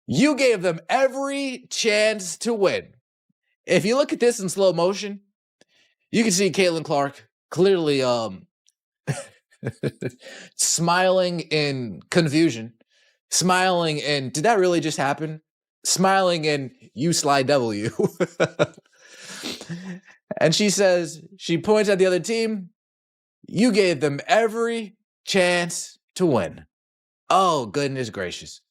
You gave them every chance to win. If you look at this in slow motion, you can see Caitlin Clark clearly smiling in confusion, smiling in, did that really just happen? Smiling in, you sly W. And she says, she points at the other team, you gave them every chance to win. Oh, goodness gracious.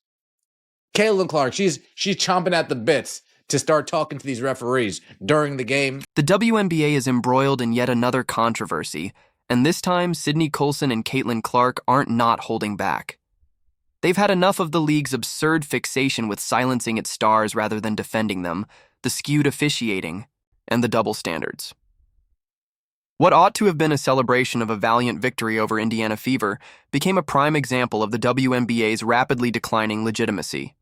Caitlin Clark, she's chomping at the bits to start talking to these referees during the game. The WNBA is embroiled in yet another controversy, and this time Sydney Colson and Caitlin Clark aren't not holding back. They've had enough of the league's absurd fixation with silencing its stars rather than defending them, the skewed officiating, and the double standards. What ought to have been a celebration of a valiant victory over Indiana Fever became a prime example of the WNBA's rapidly declining legitimacy.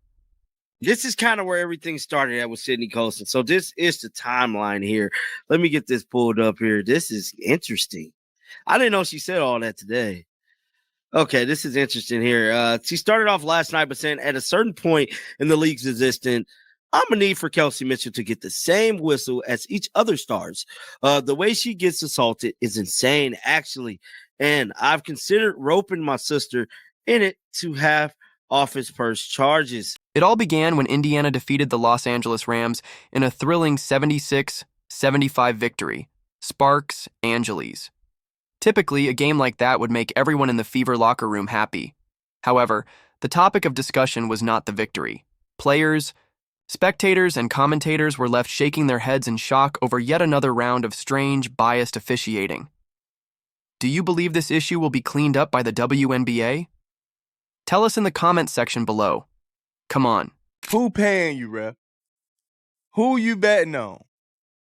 This is kind of where everything started at with Sydney Colson. So this is the timeline here. Let me get this pulled up here. This is interesting. I didn't know she said all that today. Okay, this is interesting here. She started off last night by saying at a certain point in the league's existence, I'm going to need for Kelsey Mitchell to get the same whistle as each other stars. The way she gets assaulted is insane, actually. And I've considered roping my sister in it to have office purse charges. It all began when Indiana defeated the Los Angeles Rams in a thrilling 76-75 victory. Sparks Angeles. Typically, a game like that would make everyone in the Fever locker room happy. However, the topic of discussion was not the victory. Players, spectators, and commentators were left shaking their heads in shock over yet another round of strange, biased officiating. Do you believe this issue will be cleaned up by the WNBA? Tell us in the comments section below. Come on. Who paying you, ref? Who you betting on?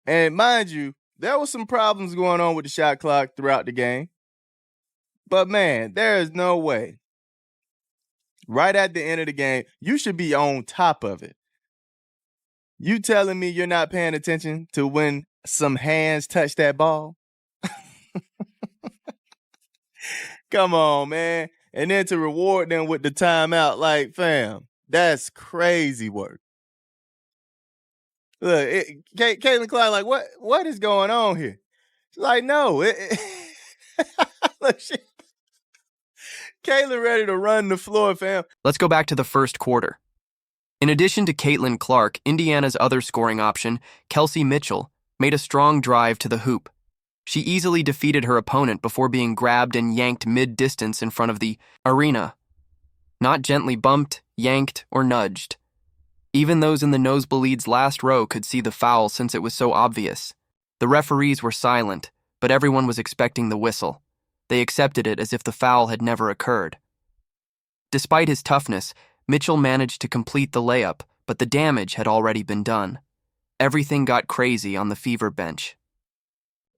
And mind you, there was some problems going on with the shot clock throughout the game. But man, there is no way. Right at the end of the game, you should be on top of it. You telling me you're not paying attention to when some hands touch that ball? Come on, man. And then to reward them with the timeout, like, fam, that's crazy work. Look, Caitlin Clark, like, what is going on here? She's like, no. Look, Caitlin ready to run the floor, fam. Let's go back to the first quarter. In addition to Caitlin Clark, Indiana's other scoring option, Kelsey Mitchell, made a strong drive to the hoop. She easily defeated her opponent before being grabbed and yanked mid-distance in front of the arena. Not gently bumped, yanked, or nudged. Even those in the nosebleed's last row could see the foul since it was so obvious. The referees were silent, but everyone was expecting the whistle. They accepted it as if the foul had never occurred. Despite his toughness, Mitchell managed to complete the layup, but the damage had already been done. Everything got crazy on the Fever bench.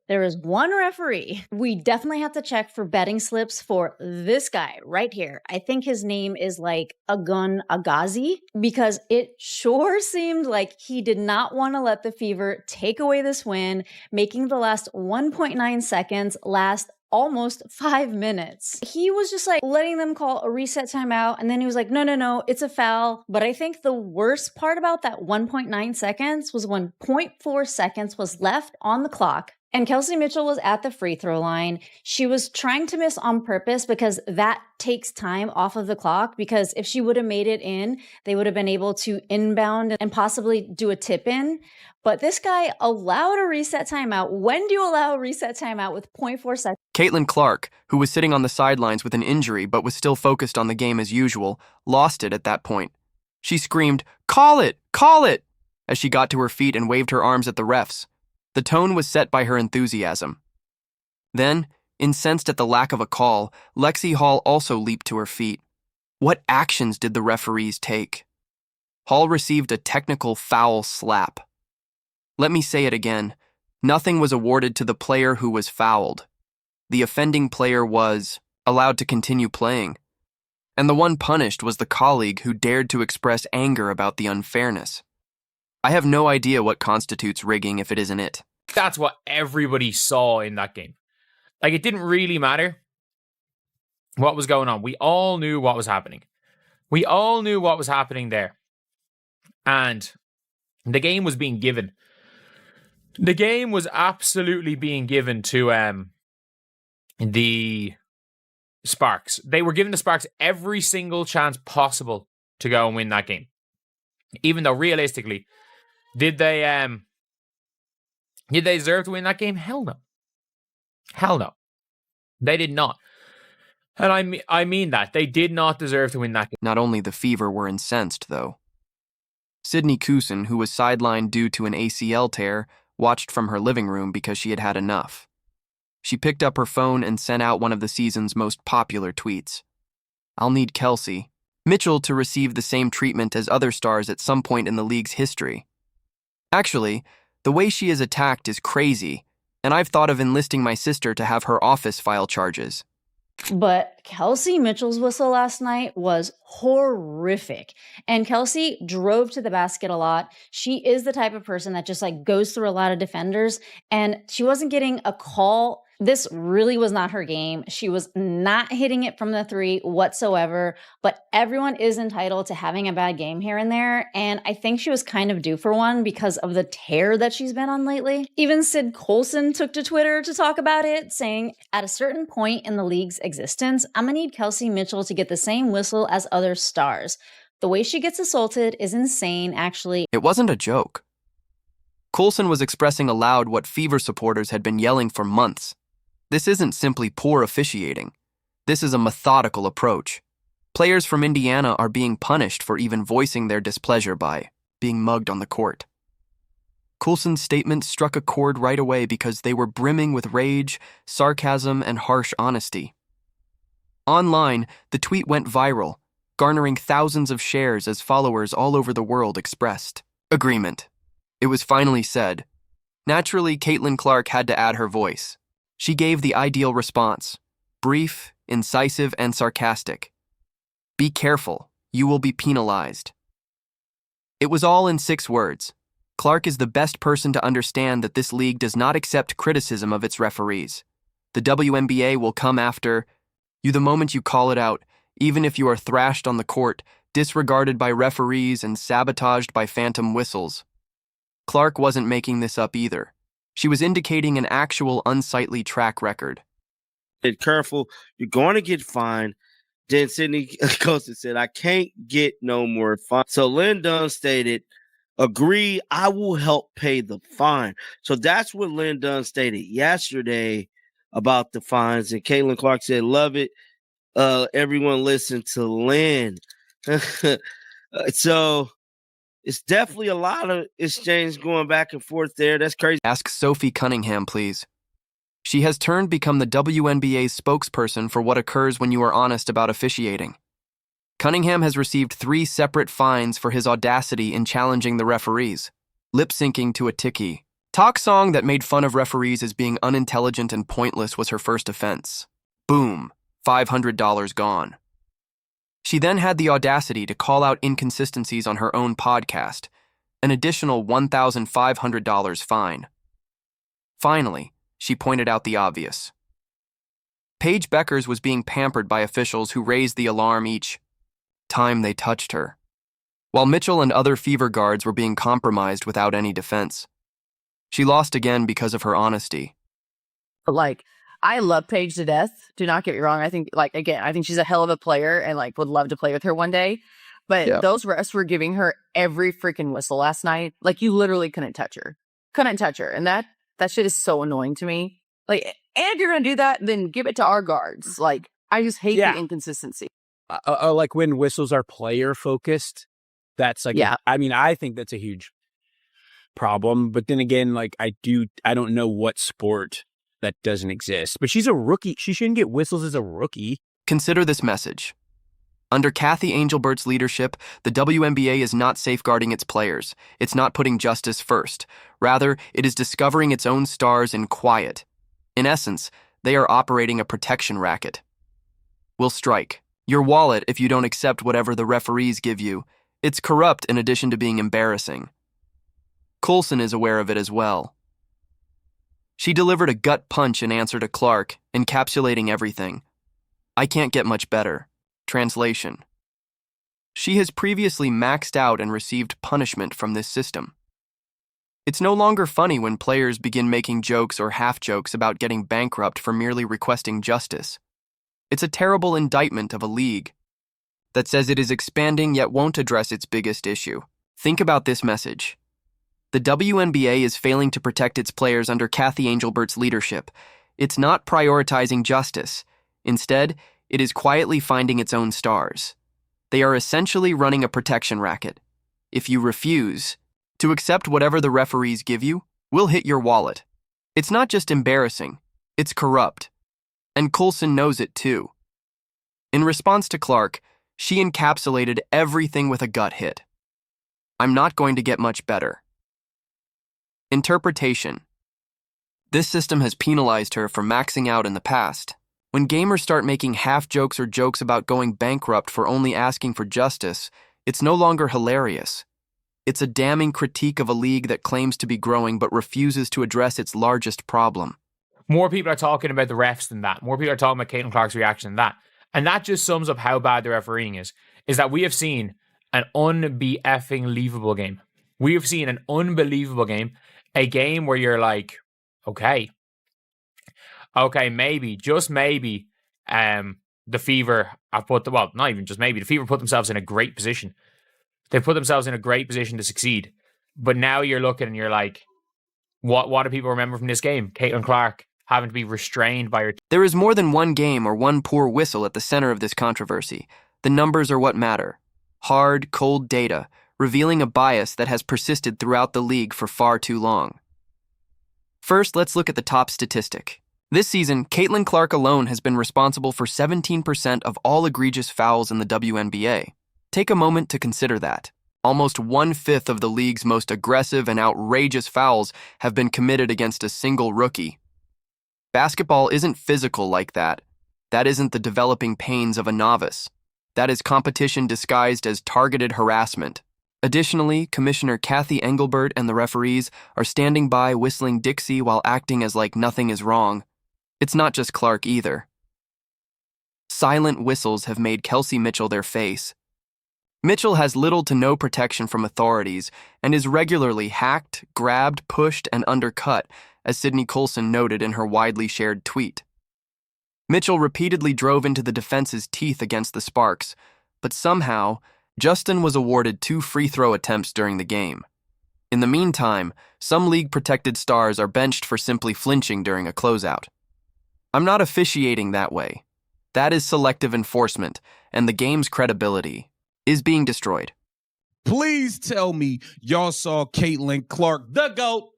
There is one referee. We definitely have to check for betting slips for this guy right here. I think his name is like Agun Agazi, because it sure seemed like he did not want to let the Fever take away this win, making the last 1.9 seconds last almost 5 minutes. He was just like letting them call a reset timeout, and then he was like, no, it's a foul. But I think the worst part about that 1.9 seconds was when 0.4 seconds was left on the clock. And Kelsey Mitchell was at the free throw line. She was trying to miss on purpose because that takes time off of the clock, because if she would have made it in, they would have been able to inbound and possibly do a tip in. But this guy allowed a reset timeout. When do you allow a reset timeout with 0.4 seconds? Caitlin Clark, who was sitting on the sidelines with an injury but was still focused on the game as usual, lost it at that point. She screamed, "Call it! Call it!" as she got to her feet and waved her arms at the refs. The tone was set by her enthusiasm. Then, incensed at the lack of a call, Lexi Hall also leaped to her feet. What actions did the referees take? Hall received a technical foul slap. Let me say it again. Nothing was awarded to the player who was fouled. The offending player was allowed to continue playing. And the one punished was the colleague who dared to express anger about the unfairness. I have no idea what constitutes rigging if it isn't it. That's what everybody saw in that game. Like, it didn't really matter what was going on. We all knew what was happening. We all knew what was happening there. And the game was being given. The game was absolutely being given to the Sparks. They were giving the Sparks every single chance possible to go and win that game. Even though realistically, did they deserve to win that game? Hell no. Hell no. They did not. And I mean that. They did not deserve to win that game. Not only the Fever were incensed, though. Sydney Colson, who was sidelined due to an ACL tear, watched from her living room because she had had enough. She picked up her phone and sent out one of the season's most popular tweets. "I'll need Kelsey, Mitchell to receive the same treatment as other stars at some point in the league's history. Actually, the way she is attacked is crazy, and I've thought of enlisting my sister to have her office file charges." But Kelsey Mitchell's whistle last night was horrific. And Kelsey drove to the basket a lot. She is the type of person that just like goes through a lot of defenders, and she wasn't getting a call. This really was not her game. She was not hitting it from the three whatsoever, but everyone is entitled to having a bad game here and there. And I think she was kind of due for one because of the tear that she's been on lately. Even Sid Colson took to Twitter to talk about it, saying, "At a certain point in the league's existence, I'm gonna need Kelsey Mitchell to get the same whistle as other stars. The way she gets assaulted is insane, actually." It wasn't a joke. Colson was expressing aloud what Fever supporters had been yelling for months. This isn't simply poor officiating. This is a methodical approach. Players from Indiana are being punished for even voicing their displeasure by being mugged on the court. Colson's statement struck a chord right away because they were brimming with rage, sarcasm, and harsh honesty. Online, the tweet went viral, garnering thousands of shares as followers all over the world expressed agreement. It was finally said. Naturally, Caitlin Clark had to add her voice. She gave the ideal response, brief, incisive, and sarcastic. "Be careful, you will be penalized." It was all in 6 words. Clark is the best person to understand that this league does not accept criticism of its referees. The WNBA will come after you the moment you call it out, even if you are thrashed on the court, disregarded by referees, and sabotaged by phantom whistles. Clark wasn't making this up either. She was indicating an actual unsightly track record. Be careful, you're going to get fined. Then Sydney Colson said, "I can't get no more fine." So Lynn Dunn stated, "Agree, I will help pay the fine." So that's what Lynn Dunn stated yesterday about the fines. And Caitlin Clark said, "Love it. Everyone listen to Lynn." So it's definitely a lot of exchange going back and forth there. That's crazy. Ask Sophie Cunningham, please. She has become the WNBA's spokesperson for what occurs when you are honest about officiating. Cunningham has received 3 separate fines for his audacity in challenging the referees. Lip-syncing to a Tiki. Talk song that made fun of referees as being unintelligent and pointless was her first offense. Boom, $500 gone. She then had the audacity to call out inconsistencies on her own podcast, an additional $1,500 fine. Finally, she pointed out the obvious. Paige Beckers was being pampered by officials who raised the alarm each time they touched her, while Mitchell and other Fever guards were being compromised without any defense. She lost again because of her honesty. Like, I love Paige to death. Do not get me wrong. I think, I think she's a hell of a player and, would love to play with her one day. But those refs were giving her every freaking whistle last night. You literally couldn't touch her. And that shit is so annoying to me. And you're going to do that, then give it to our guards. I just hate the inconsistency. When whistles are player focused, that's I think that's a huge problem. But then again, I don't know what sport that doesn't exist. But she's a rookie. She shouldn't get whistles as a rookie. Consider this message. Under Kathy Angelbert's leadership, the WNBA is not safeguarding its players. It's not putting justice first. Rather, it is discovering its own stars in quiet. In essence, they are operating a protection racket. We'll strike your wallet if you don't accept whatever the referees give you. It's corrupt in addition to being embarrassing. Colson is aware of it as well. She delivered a gut punch in answer to Clark, encapsulating everything. I can't get much better. Translation. She has previously maxed out and received punishment from this system. It's no longer funny when players begin making jokes or half-jokes about getting bankrupt for merely requesting justice. It's a terrible indictment of a league that says it is expanding yet won't address its biggest issue. Think about this message. The WNBA is failing to protect its players under Kathy Angelbert's leadership. It's not prioritizing justice. Instead, it is quietly finding its own stars. They are essentially running a protection racket. If you refuse to accept whatever the referees give you, we'll hit your wallet. It's not just embarrassing, it's corrupt. And Colson knows it too. In response to Clark, she encapsulated everything with a gut hit. I'm not going to get much better. Interpretation. This system has penalized her for maxing out in the past. When gamers start making half-jokes or jokes about going bankrupt for only asking for justice, it's no longer hilarious. It's a damning critique of a league that claims to be growing but refuses to address its largest problem. More people are talking about the refs than that. More people are talking about Caitlin Clark's reaction than that. And that just sums up how bad the refereeing is that we have seen an unbe-effing-leavable game. We have seen an unbelievable game. A game where you're like, okay, maybe, just maybe, the Fever have not even just maybe, the Fever put themselves in a great position. They've put themselves in a great position to succeed. But now you're looking and you're like, what do people remember from this game? Caitlin Clark having to be restrained by her. There is more than one game or one poor whistle at the center of this controversy. The numbers are what matter. Hard, cold data, revealing a bias that has persisted throughout the league for far too long. First, let's look at the top statistic. This season, Caitlin Clark alone has been responsible for 17% of all egregious fouls in the WNBA. Take a moment to consider that. Almost 1/5 of the league's most aggressive and outrageous fouls have been committed against a single rookie. Basketball isn't physical like that. That isn't the developing pains of a novice. That is competition disguised as targeted harassment. Additionally, Commissioner Kathy Engelbert and the referees are standing by whistling Dixie while acting as like nothing is wrong. It's not just Clark either. Silent whistles have made Kelsey Mitchell their face. Mitchell has little to no protection from authorities and is regularly hacked, grabbed, pushed, and undercut, as Sydney Colson noted in her widely shared tweet. Mitchell repeatedly drove into the defense's teeth against the Sparks, but somehow, Justin was awarded 2 free throw attempts during the game. In the meantime, some league-protected stars are benched for simply flinching during a closeout. I'm not officiating that way. That is selective enforcement, and the game's credibility is being destroyed. Please tell me y'all saw Caitlin Clark, the GOAT.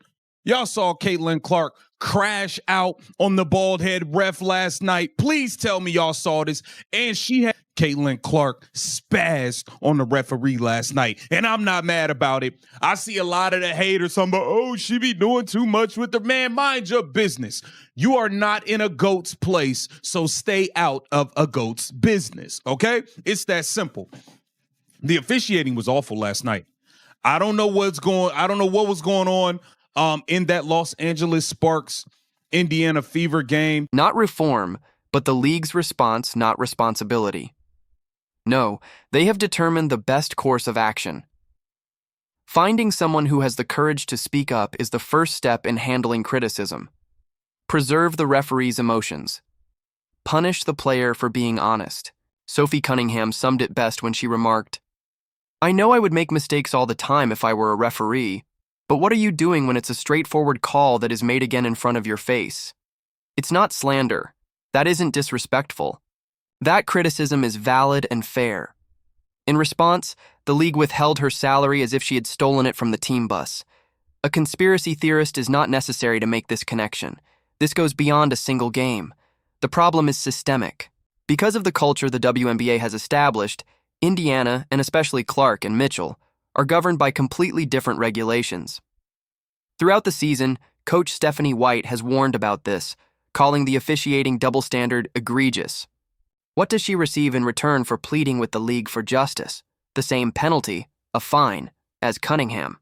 Y'all saw Caitlin Clark crash out on the bald head ref last night. Please tell me y'all saw this. And she had Caitlin Clark spazzed on the referee last night. And I'm not mad about it. I see a lot of the haters talking about, oh, she be doing too much with the man. Mind your business. You are not in a GOAT's place, so stay out of a GOAT's business, okay? It's that simple. The officiating was awful last night. I don't know what was going on in that Los Angeles Sparks Indiana Fever game. Not reform, but the league's response, not responsibility. No, they have determined the best course of action. Finding someone who has the courage to speak up is the first step in handling criticism. Preserve the referee's emotions. Punish the player for being honest. Sophie Cunningham summed it best when she remarked, I know I would make mistakes all the time if I were a referee, but what are you doing when it's a straightforward call that is made again in front of your face? It's not slander. That isn't disrespectful. That criticism is valid and fair. In response, the league withheld her salary as if she had stolen it from the team bus. A conspiracy theorist is not necessary to make this connection. This goes beyond a single game. The problem is systemic. Because of the culture the WNBA has established, Indiana, and especially Clark and Mitchell, are governed by completely different regulations. Throughout the season, Coach Stephanie White has warned about this, calling the officiating double standard egregious. What does she receive in return for pleading with the league for justice? The same penalty, a fine, as Cunningham.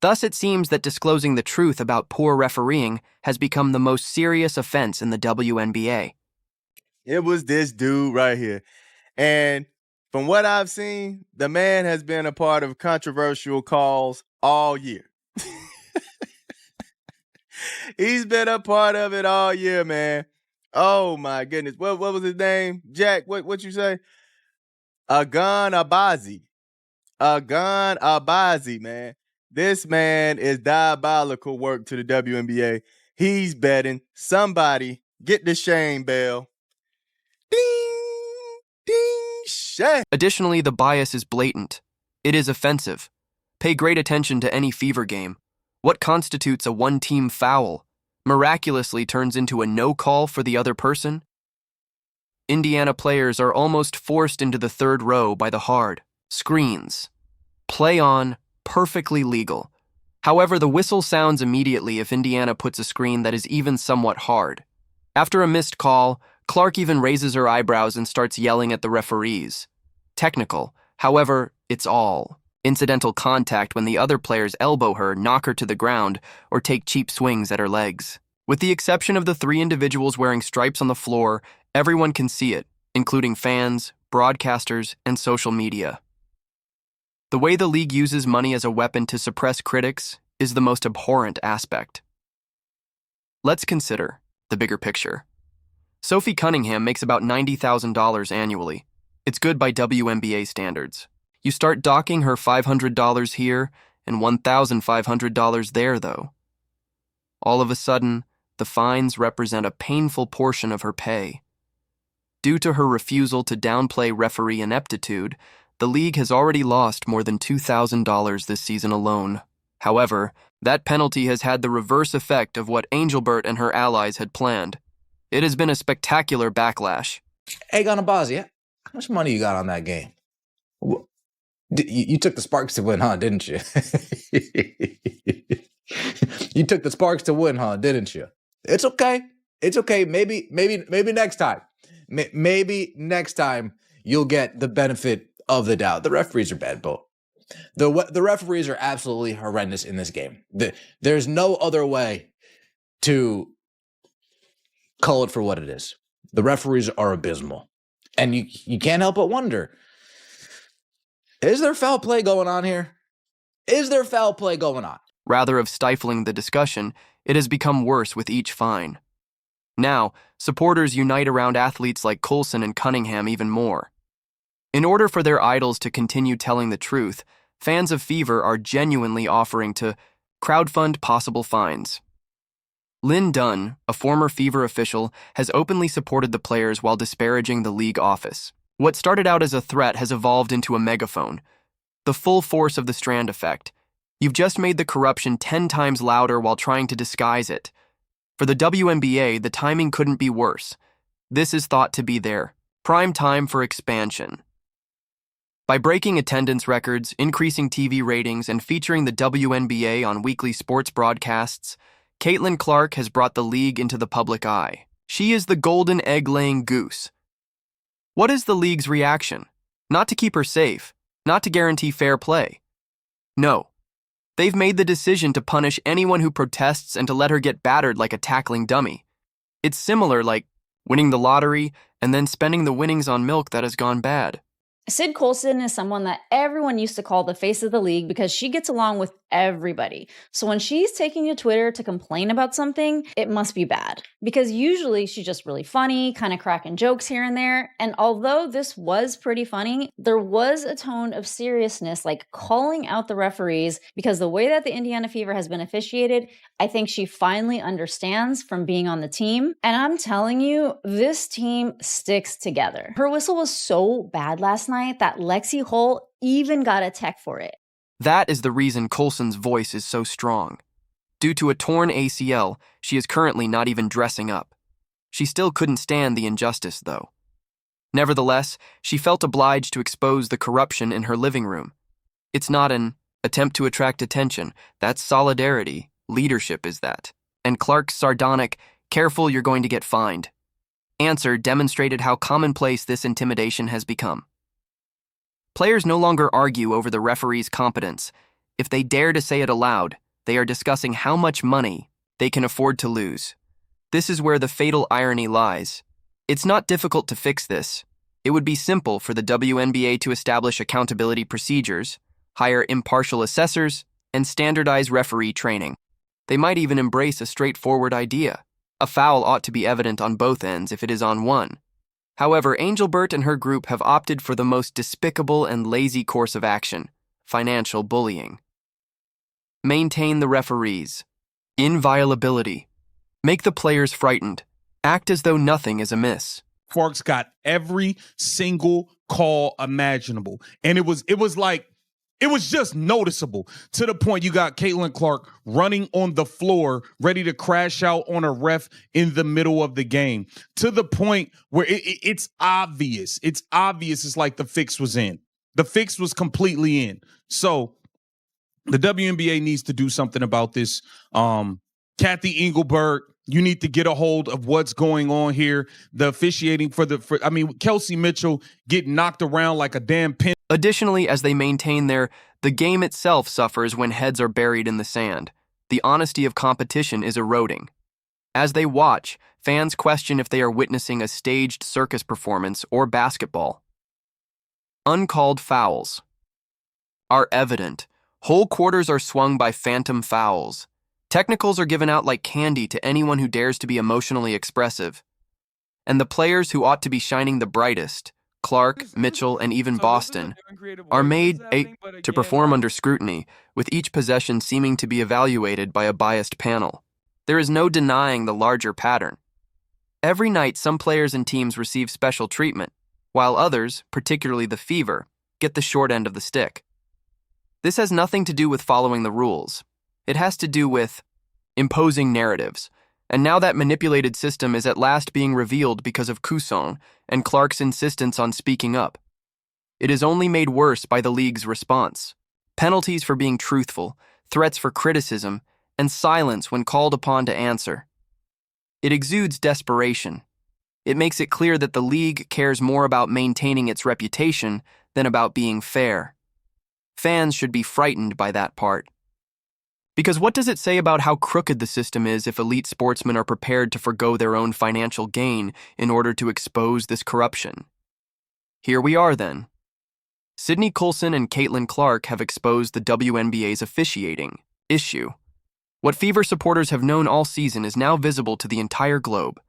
Thus, it seems that disclosing the truth about poor refereeing has become the most serious offense in the WNBA. It was this dude right here. And from what I've seen, the man has been a part of controversial calls all year. He's been a part of it all year, man. Oh my goodness. What was his name? Jack, what you say? Agan Abazi. Agan Abazi, man. This man is diabolical work to the WNBA. He's betting. Somebody get the shame bell. Ding, ding, shame. Additionally, the bias is blatant. It is offensive. Pay great attention to any Fever game. What constitutes a one-team foul miraculously turns into a no call for the other person? Indiana players are almost forced into the third row by the hard screens. Play on, perfectly legal. However, the whistle sounds immediately if Indiana puts a screen that is even somewhat hard. After a missed call, Clark even raises her eyebrows and starts yelling at the referees. Technical, however, it's all incidental contact when the other players elbow her, knock her to the ground, or take cheap swings at her legs. With the exception of the 3 individuals wearing stripes on the floor, everyone can see it, including fans, broadcasters, and social media. The way the league uses money as a weapon to suppress critics is the most abhorrent aspect. Let's consider the bigger picture. Sophie Cunningham makes about $90,000 annually. It's good by WNBA standards. You start docking her $500 here and $1,500 there, though. All of a sudden, the fines represent a painful portion of her pay. Due to her refusal to downplay referee ineptitude, the league has already lost more than $2,000 this season alone. However, that penalty has had the reverse effect of what Angelbert and her allies had planned. It has been a spectacular backlash. Hey, Ganabazi, how much money you got on that game? You took the Sparks to win, huh? Didn't you? You took the Sparks to win, huh? Didn't you? It's okay. It's okay. Maybe next time. Maybe next time you'll get the benefit of the doubt. The referees are bad, Bo. The referees are absolutely horrendous in this game. There's no other way to call it for what it is. The referees are abysmal. And you can't help but wonder, is there foul play going on here? Is there foul play going on? Rather of stifling the discussion, it has become worse with each fine. Now, supporters unite around athletes like Colson and Cunningham even more. In order for their idols to continue telling the truth, fans of Fever are genuinely offering to crowdfund possible fines. Lynn Dunn, a former Fever official, has openly supported the players while disparaging the league office. What started out as a threat has evolved into a megaphone. The full force of the Strand effect. You've just made the corruption 10 times louder while trying to disguise it. For the WNBA, the timing couldn't be worse. This is thought to be their prime time for expansion. By breaking attendance records, increasing TV ratings, and featuring the WNBA on weekly sports broadcasts, Caitlin Clark has brought the league into the public eye. She is the golden egg-laying goose. What is the league's reaction? Not to keep her safe, not to guarantee fair play. No. They've made the decision to punish anyone who protests and to let her get battered like a tackling dummy. It's similar like winning the lottery and then spending the winnings on milk that has gone bad. Sid Colson is someone that everyone used to call the face of the league because she gets along with everybody. So when she's taking to Twitter to complain about something, it must be bad. Because usually she's just really funny, kind of cracking jokes here and there. And although this was pretty funny, there was a tone of seriousness, like calling out the referees, because the way that the Indiana Fever has been officiated, I think she finally understands from being on the team. And I'm telling you, this team sticks together. Her whistle was so bad last night that Lexi Hull even got a tech for it. That is the reason Colson's voice is so strong. Due to a torn ACL, she is currently not even dressing up. She still couldn't stand the injustice, though. Nevertheless, she felt obliged to expose the corruption in her living room. It's not an attempt to attract attention. That's solidarity. Leadership is that. And Clark's sardonic, "Careful, you're going to get fined" answer demonstrated how commonplace this intimidation has become. Players no longer argue over the referee's competence. If they dare to say it aloud, they are discussing how much money they can afford to lose. This is where the fatal irony lies. It's not difficult to fix this. It would be simple for the WNBA to establish accountability procedures, hire impartial assessors, and standardize referee training. They might even embrace a straightforward idea. A foul ought to be evident on both ends if it is on one. However, Angelbert and her group have opted for the most despicable and lazy course of action: financial bullying. Maintain the referees. Inviolability. Make the players frightened. Act as though nothing is amiss. Clark's got every single call imaginable. And it was just noticeable, to the point you got Caitlin Clark running on the floor, ready to crash out on a ref in the middle of the game, to the point where it's obvious. It's obvious. It's like the fix was in. The fix was completely in. So the WNBA needs to do something about this. Kathy Engelbert, you need to get a hold of what's going on here. The officiating Kelsey Mitchell getting knocked around like a damn pin. Additionally, as they maintain the game itself suffers when heads are buried in the sand. The honesty of competition is eroding. As they watch, fans question if they are witnessing a staged circus performance or basketball. Uncalled fouls are evident. Whole quarters are swung by phantom fouls. Technicals are given out like candy to anyone who dares to be emotionally expressive. And the players who ought to be shining the brightest, Clark, Mitchell, and even Boston, are made to perform under scrutiny, with each possession seeming to be evaluated by a biased panel. There is no denying the larger pattern. Every night, some players and teams receive special treatment, while others, particularly the Fever, get the short end of the stick. This has nothing to do with following the rules. It has to do with imposing narratives. And now that manipulated system is at last being revealed because of Colson and Clark's insistence on speaking up. It is only made worse by the league's response. Penalties for being truthful, threats for criticism, and silence when called upon to answer. It exudes desperation. It makes it clear that the league cares more about maintaining its reputation than about being fair. Fans should be frightened by that part. Because what does it say about how crooked the system is if elite sportsmen are prepared to forgo their own financial gain in order to expose this corruption? Here we are then. Sydney Colson and Caitlin Clark have exposed the WNBA's officiating issue. What Fever supporters have known all season is now visible to the entire globe.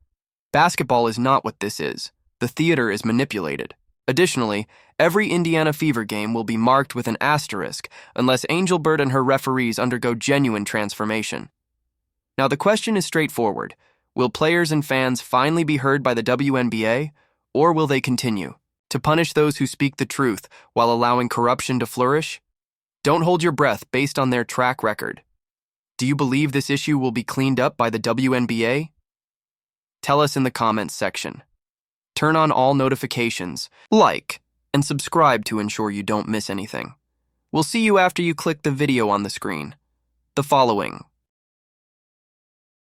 Basketball is not what this is. The theater is manipulated. Additionally, every Indiana Fever game will be marked with an asterisk unless Angelbert and her referees undergo genuine transformation. Now the question is straightforward. Will players and fans finally be heard by the WNBA, or will they continue to punish those who speak the truth while allowing corruption to flourish? Don't hold your breath based on their track record. Do you believe this issue will be cleaned up by the WNBA? Tell us in the comments section. Turn on all notifications, like, and subscribe to ensure you don't miss anything. We'll see you after you click the video on the screen. The following